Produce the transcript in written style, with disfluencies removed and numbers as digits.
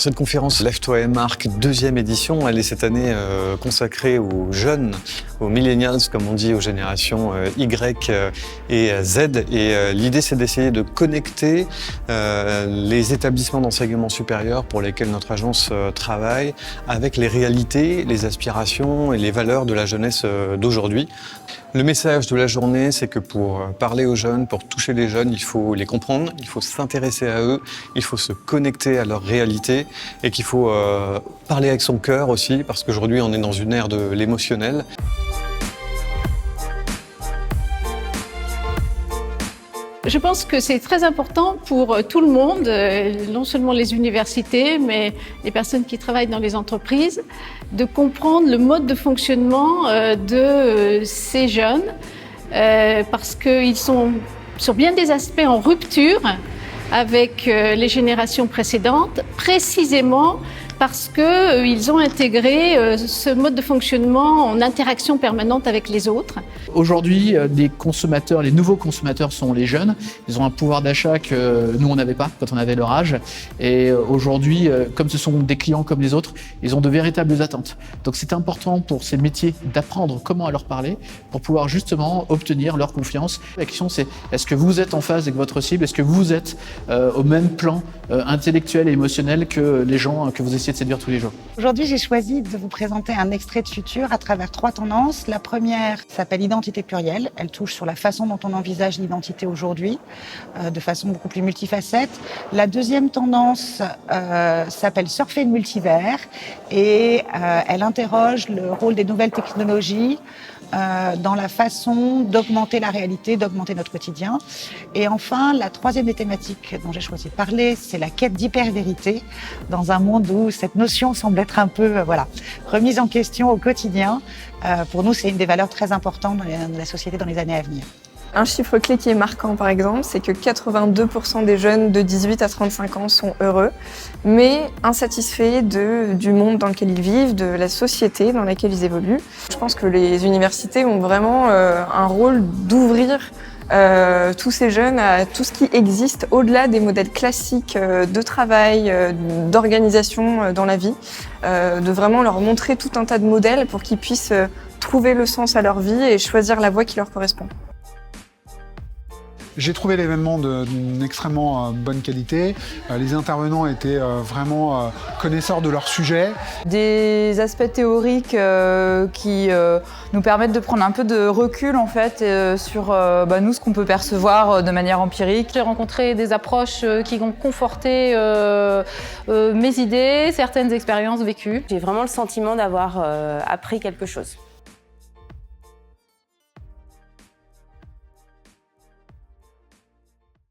Alors cette conférence Lève-toi et marque, deuxième édition, elle est cette année consacrée aux jeunes, aux millennials comme on dit, aux générations Y et Z. Et l'idée c'est d'essayer de connecter les établissements d'enseignement supérieur pour lesquels notre agence travaille avec les réalités, les aspirations et les valeurs de la jeunesse d'aujourd'hui. Le message de la journée, c'est que pour parler aux jeunes, pour toucher les jeunes, il faut les comprendre, il faut s'intéresser à eux, il faut se connecter à leur réalité et qu'il faut parler avec son cœur aussi, parce qu'aujourd'hui on est dans une ère de l'émotionnel. Je pense que c'est très important pour tout le monde, non seulement les universités, mais les personnes qui travaillent dans les entreprises, de comprendre le mode de fonctionnement de ces jeunes, parce qu'ils sont sur bien des aspects en rupture avec les générations précédentes, précisément parce qu'ils ont intégré ce mode de fonctionnement en interaction permanente avec les autres. Aujourd'hui, les consommateurs, les nouveaux consommateurs sont les jeunes. Ils ont un pouvoir d'achat que nous, on n'avait pas quand on avait leur âge. Et aujourd'hui, comme ce sont des clients comme les autres, ils ont de véritables attentes. Donc c'est important pour ces métiers d'apprendre comment à leur parler pour pouvoir justement obtenir leur confiance. La question c'est, est-ce que vous êtes en phase avec votre cible? Est-ce que vous êtes au même plan intellectuel et émotionnel que les gens que vous essayez de séduire tous les jours? Aujourd'hui, j'ai choisi de vous présenter un extrait de Futur à travers 3 tendances. La première s'appelle Identité plurielle. Elle touche sur la façon dont on envisage l'identité aujourd'hui, de façon beaucoup plus multifacette. La deuxième tendance s'appelle Surfer le multivers et elle interroge le rôle des nouvelles technologies dans la façon d'augmenter la réalité, d'augmenter notre quotidien. Et enfin, la troisième des thématiques dont j'ai choisi de parler, c'est la quête d'hyper-vérité dans un monde où cette notion semble être un peu remise en question au quotidien. Pour nous, c'est une des valeurs très importantes dans la société dans les années à venir. Un chiffre clé qui est marquant, par exemple, c'est que 82% des jeunes de 18 à 35 ans sont heureux, mais insatisfaits du monde dans lequel ils vivent, de la société dans laquelle ils évoluent. Je pense que les universités ont vraiment un rôle d'ouvrir tous ces jeunes à tout ce qui existe au-delà des modèles classiques de travail, d'organisation dans la vie, de vraiment leur montrer tout un tas de modèles pour qu'ils puissent trouver le sens à leur vie et choisir la voie qui leur correspond. J'ai trouvé l'événement d'une extrêmement bonne qualité. Les intervenants étaient vraiment connaisseurs de leur sujet. Des aspects théoriques qui nous permettent de prendre un peu de recul en fait sur nous ce qu'on peut percevoir de manière empirique. J'ai rencontré des approches qui ont conforté mes idées, certaines expériences vécues. J'ai vraiment le sentiment d'avoir appris quelque chose.